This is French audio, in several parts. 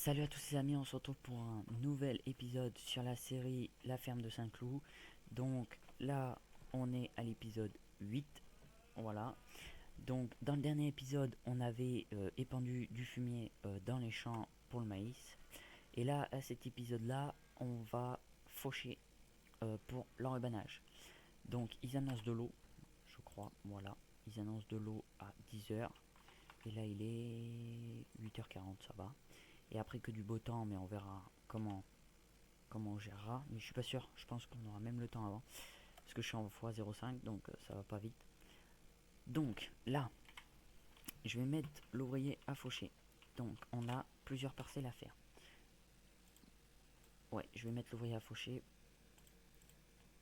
Salut à tous les amis, on se retrouve pour un nouvel épisode sur la série La ferme de Saint-Cloud. Donc là, on est à l'épisode 8. Voilà. Donc dans le dernier épisode, on avait épandu du fumier dans les champs pour le maïs. Et là, à cet épisode-là, on va faucher pour l'enrubanage. Donc ils annoncent de l'eau, je crois. Voilà. Ils annoncent de l'eau à 10h. Et là, il est 8h40, ça va. Et après que du beau temps, mais on verra comment on gérera. Mais je suis pas sûr, je pense qu'on aura même le temps avant. Parce que je suis en x05, donc ça va pas vite. Donc là, je vais mettre l'ouvrier à faucher. Donc on a plusieurs parcelles à faire. Ouais, je vais mettre l'ouvrier à faucher.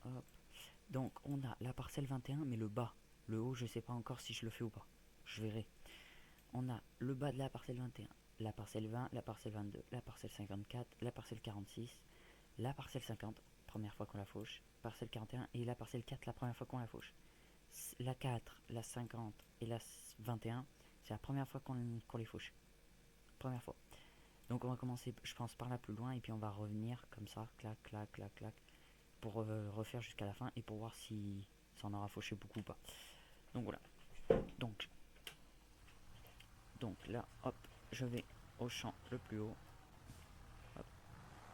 Hop. Donc on a la parcelle 21, mais le bas. Le haut, je sais pas encore si je le fais ou pas. Je verrai. On a le bas de la parcelle 21, la parcelle 20, la parcelle 22, la parcelle 54, la parcelle 46, la parcelle 50, première fois qu'on la fauche, parcelle 41 et la parcelle 4, la première fois qu'on la fauche. La 4, la 50 et la 21, c'est la première fois qu'on les fauche. Première fois. Donc on va commencer, je pense, par la plus loin et puis on va revenir comme ça, clac, clac, clac, clac, pour refaire jusqu'à la fin et pour voir si ça en aura fauché beaucoup ou pas. Donc voilà. Donc, donc là, hop, je vais au champ le plus haut. Hop.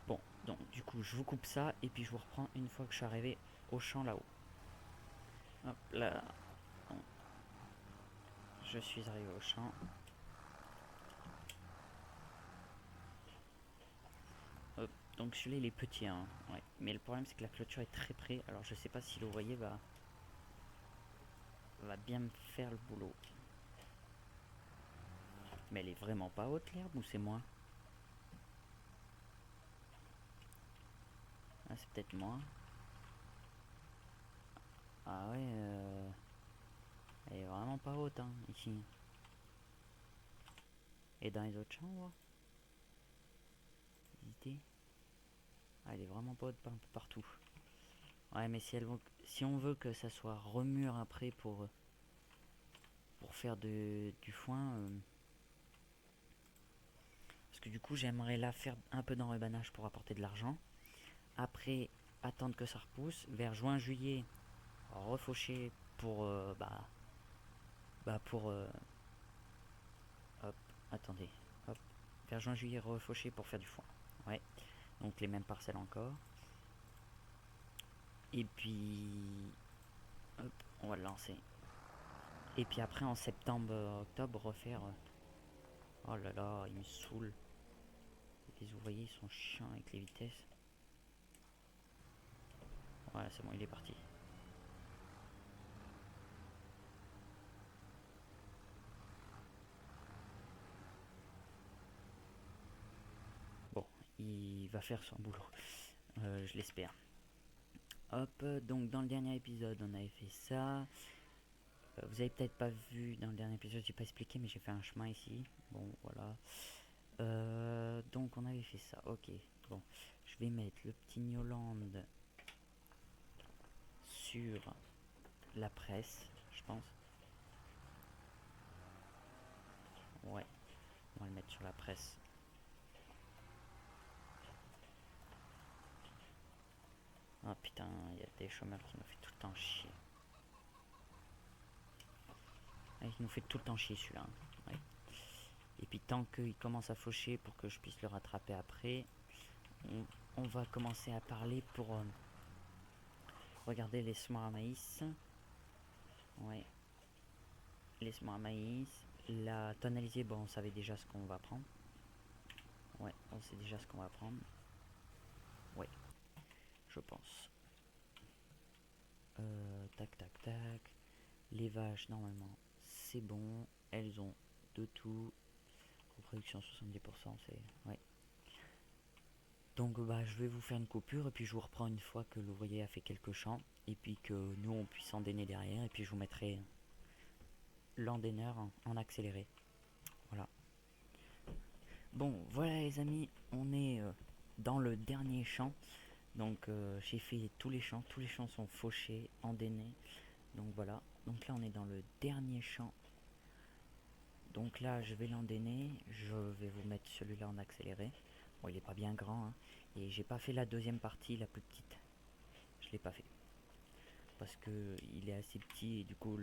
Bon, donc du coup, je vous coupe ça et puis je vous reprends une fois que je suis arrivé au champ là-haut. Hop là, bon, je suis arrivé au champ. Hop, donc celui-là il est petit, hein. Ouais. Mais le problème c'est que la clôture est très près, alors je sais pas si l'ouvrier va bien me faire le boulot. Mais elle est vraiment pas haute l'herbe ou c'est moi? Ah, c'est peut-être moi. Ah ouais, elle est vraiment pas haute, hein, ici. Et dans les autres champs, ouais. Visiter. Ah, elle est vraiment pas haute un peu partout. Ouais, mais si on veut que ça soit remur après pour faire du foin, parce que du coup j'aimerais là faire un peu d'enrubanage pour apporter de l'argent. Après, attendre que ça repousse. Vers juin-juillet, refaucher pour pour hop, attendez, hop, vers juin-juillet refaucher pour faire du foin. Ouais, donc les mêmes parcelles encore. Et puis hop, on va le lancer. Et puis après en septembre, octobre refaire. Oh là là, il me saoule. Les ouvriers sont chiants avec les vitesses. Voilà, c'est bon, il est parti. Bon, il va faire son boulot. Je l'espère. Hop, donc dans le dernier épisode, on avait fait ça. Vous avez peut-être pas vu dans le dernier épisode, j'ai pas expliqué, mais j'ai fait un chemin ici. Bon, voilà. Donc on avait fait ça. Ok. Bon, je vais mettre le petit Newland sur la presse, je pense. Ouais, on va le mettre sur la presse. Ah putain, il y a des chômeurs qui nous fait tout le temps chier. Ah, il nous fait tout le temps chier celui-là. Hein. Ouais. Et puis tant qu'il commence à faucher pour que je puisse le rattraper après, on va commencer à parler pour regarder les semoirs à maïs. Ouais, les semoirs à maïs. La tonalisée, bon, on savait déjà ce qu'on va prendre. Ouais, on sait déjà ce qu'on va prendre. Ouais, je pense. Tac, tac, tac. Les vaches, normalement, c'est bon. Elles ont de tout. Reproduction 70%, c'est... Ouais. Donc bah je vais vous faire une coupure et puis je vous reprends une fois que l'ouvrier a fait quelques champs et puis que nous on puisse endainer derrière et puis je vous mettrai l'endaineur en accéléré. Voilà. Bon voilà les amis, on est dans le dernier champ. Donc j'ai fait tous les champs sont fauchés, endainés. Donc voilà. Donc là on est dans le dernier champ. Donc là, je vais l'endainer. Je vais vous mettre celui-là en accéléré. Bon, il est pas bien grand, hein. Et j'ai pas fait la deuxième partie, la plus petite. Je l'ai pas fait. Parce que il est assez petit et du coup,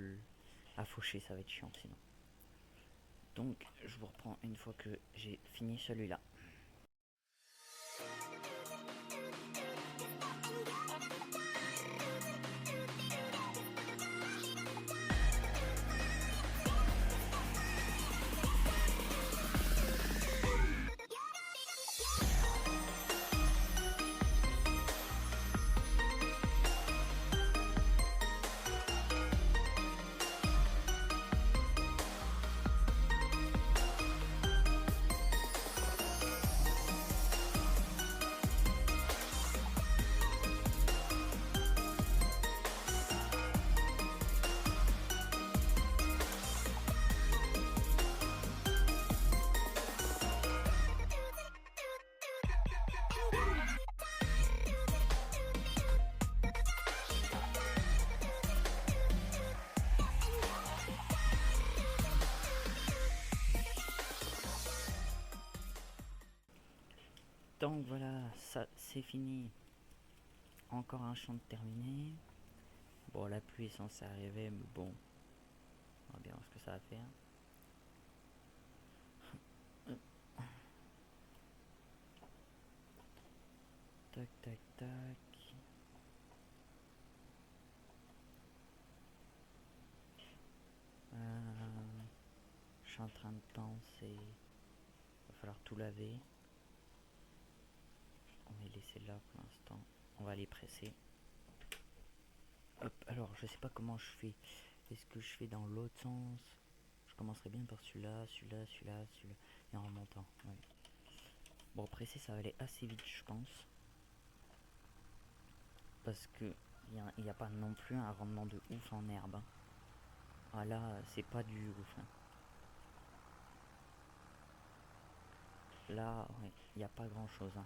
à faucher, ça va être chiant sinon. Donc, je vous reprends une fois que j'ai fini celui-là. Donc voilà, ça c'est fini. Encore un champ de terminé. Bon, la pluie est censée arriver, mais bon, on va bien voir ce que ça va faire. Tac, tac, tac. Je suis en train de penser. Il va falloir tout laver. On va les laisser là pour l'instant. On va les presser. Hop, alors je sais pas comment je fais. Est-ce que je fais dans l'autre sens? Je commencerai bien par celui-là, celui-là, celui-là, celui-là. Et en remontant. Ouais. Bon, presser ça va aller assez vite, je pense. Parce que il n'y a pas non plus un rendement de ouf en herbe. Hein. Ah là, c'est pas du ouf. Hein. Là, ouais, il n'y a pas grand chose. Hein.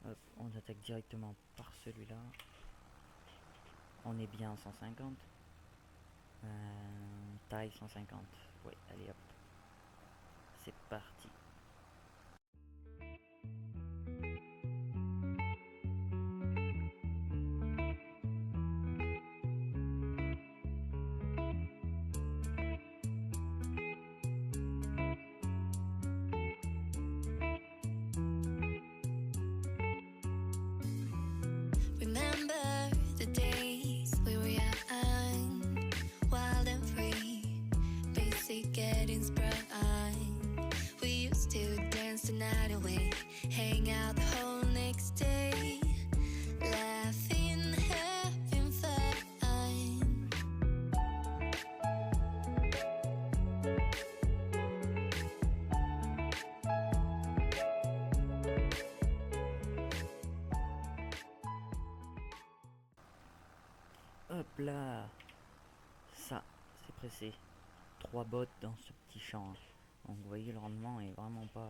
Hop, on attaque directement par celui-là. On est bien à 150. Taille 150. Oui, allez hop. C'est parti. Remember the days we were young, wild and free, basic getting sprung. We used to dance the night away, hang out the whole next day, laughing, having fun. Hop là. Ça, c'est pressé. 3 bottes dans ce petit champ. Hein. Donc vous voyez, le rendement est vraiment pas...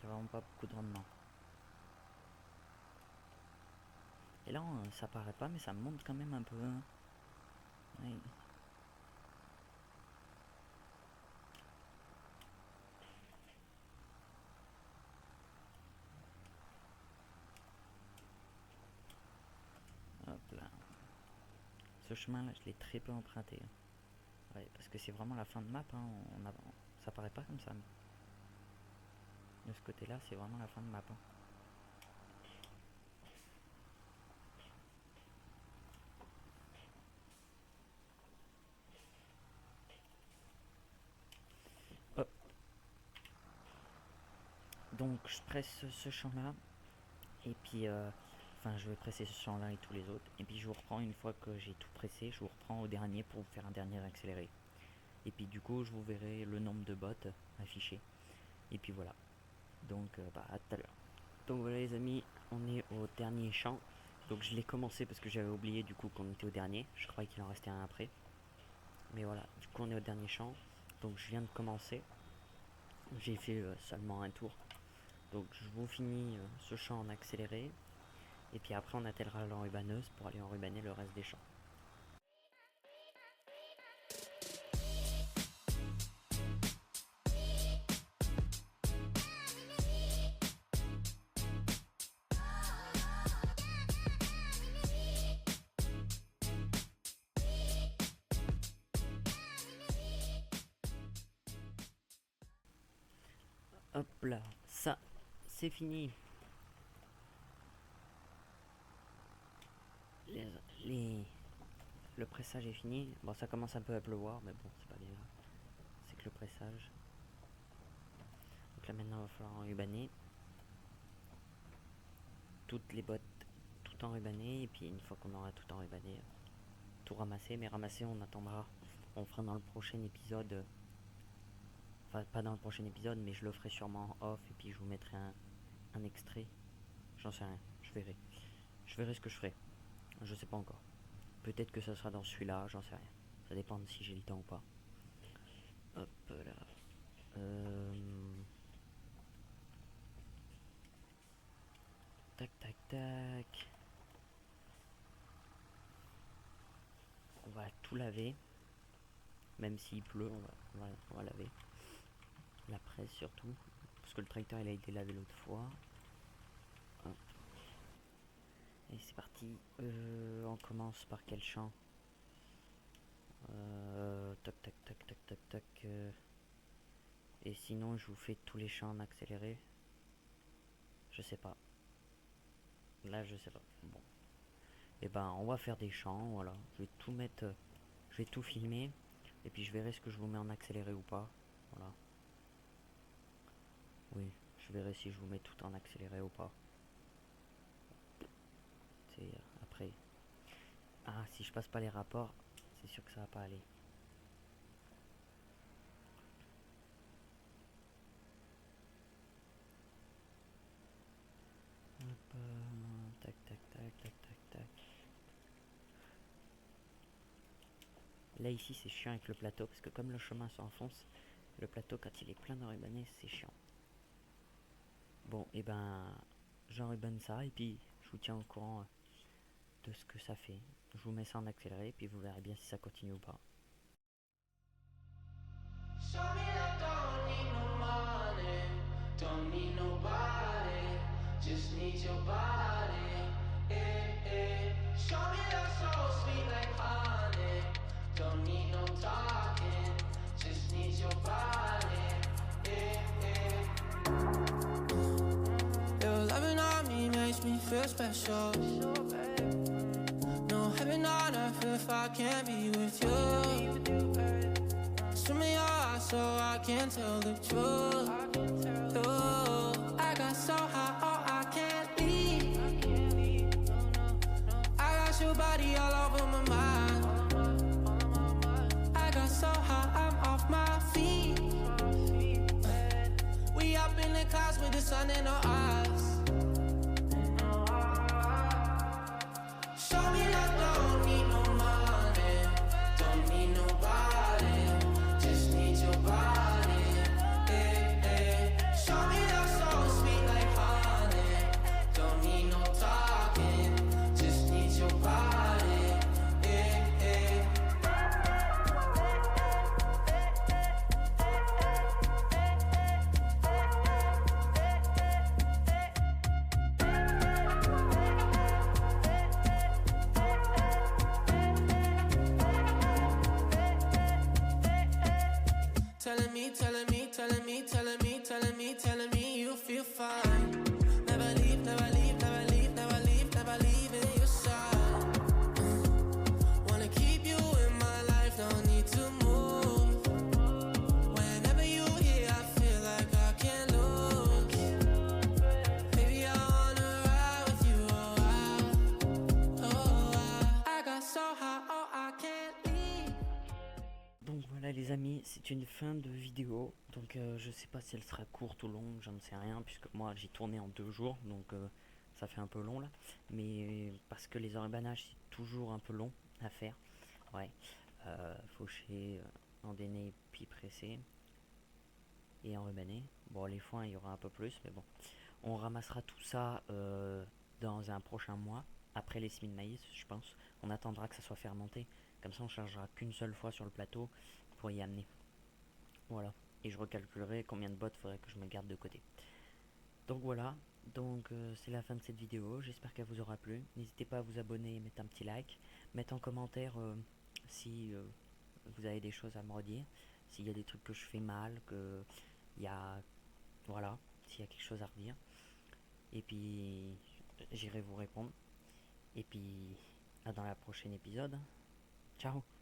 Il n'y a vraiment pas beaucoup de rendement. Et là, ça paraît pas, mais ça monte quand même un peu. Hein. Oui. Hop là. Ce chemin-là, je l'ai très peu emprunté. Hein. Ouais, parce que c'est vraiment la fin de map. Hein. Ça paraît pas comme ça. Mais de ce côté-là, c'est vraiment la fin de map. Hein. Hop. Donc, je presse ce champ-là. Et puis, enfin, je vais presser ce champ-là et tous les autres. Et puis, je vous reprends une fois que j'ai tout pressé. Je vous reprends au dernier pour vous faire un dernier accéléré. Et puis, du coup, je vous verrai le nombre de bottes affiché. Et puis voilà. Donc, à tout à l'heure. Donc voilà les amis, on est au dernier champ. Donc je l'ai commencé parce que j'avais oublié du coup qu'on était au dernier. Je croyais qu'il en restait un après. Mais voilà, du coup on est au dernier champ. Donc je viens de commencer. J'ai fait seulement un tour. Donc je vous finis ce champ en accéléré. Et puis après on attellera l'enrubaneuse pour aller enrubaner le reste des champs. Hop là, ça c'est fini. Le pressage est fini. Bon, ça commence un peu à pleuvoir, mais bon, c'est pas bien grave. C'est que le pressage. Donc là maintenant, il va falloir enrubaner toutes les bottes, tout enrubané. Et puis une fois qu'on aura tout enrubané, tout ramasser. Mais ramasser, on attendra. On fera dans le prochain épisode. Enfin, pas dans le prochain épisode, mais je le ferai sûrement en off. Et puis je vous mettrai un extrait. J'en sais rien, je verrai. Je verrai ce que je ferai. Je sais pas encore. Peut-être que ça sera dans celui-là, j'en sais rien. Ça dépend de si j'ai le temps ou pas. Hop là. Tac tac tac. On va tout laver. Même s'il pleut, on va laver. La presse surtout. Parce que le tracteur il a été lavé l'autre fois. Hop. Et c'est parti. On commence par quel champ? Tac tac tac tac tac tac. Et sinon je vous fais tous les champs en accéléré. Je sais pas. Là je sais pas. Bon. Et ben on va faire des champs, voilà. Je vais tout mettre. Je vais tout filmer. Et puis je verrai ce que je vous mets en accéléré ou pas. Voilà. Oui, je verrai si je vous mets tout en accéléré ou pas. C'est après. Ah, si je passe pas les rapports, c'est sûr que ça va pas aller. Hop, tac tac tac tac tac tac. Là ici c'est chiant avec le plateau parce que comme le chemin s'enfonce, le plateau quand il est plein d'enrubanés c'est chiant. Bon et ben j'enrubane ça et puis je vous tiens au courant de ce que ça fait. Je vous mets ça en accéléré et puis vous verrez bien si ça continue ou pas. Show me that don't need no money, don't need nobody, just need your body. Show me that soul sweet like honey, don't need no talking, just need your body. Your loving on me makes me feel special. No heaven on earth if I can't be with you. Swim in your eyes so I can tell the truth. I got so high, oh I can't leave. I got your body all over my mind. I got so high, I'm off my feet. We up in the clouds with the sun in our eyes. Show me that don't need no money, don't need nobody. Just need your body, Show me that soul sweet like honey. Don't need no talking, just need your body, Telling me, telling me, telling me, telling me, telling me, telling me you feel fine. Never leave, never leave, never leave, never leave, never leave in your side. Wanna keep you in my life, no need to move. Whenever you here, I feel like I can't lose. Baby, I wanna ride with you, I got so high, oh I can't leave. Donc voilà les amis, c'est une fin de vidéo. Donc je sais pas si elle sera courte ou longue, j'en sais rien, puisque moi j'ai tourné en 2 jours, donc ça fait un peu long là. Mais parce que les enrubanages c'est toujours un peu long à faire. Ouais. Faucher, endainer, puis presser. Et enrubaner. Bon les foins il y aura un peu plus, mais bon. On ramassera tout ça dans un prochain mois, après les semis de maïs, je pense. On attendra que ça soit fermenté. Comme ça, on chargera qu'une seule fois sur le plateau pour y amener. Voilà. Et je recalculerai combien de bottes faudrait que je me garde de côté. Donc voilà. Donc c'est la fin de cette vidéo. J'espère qu'elle vous aura plu. N'hésitez pas à vous abonner et mettre un petit like. Mettre en commentaire si vous avez des choses à me redire. S'il y a des trucs que je fais mal, que il y a voilà, s'il y a quelque chose à redire. Et puis j'irai vous répondre. Et puis à dans la prochaine épisode. Ciao.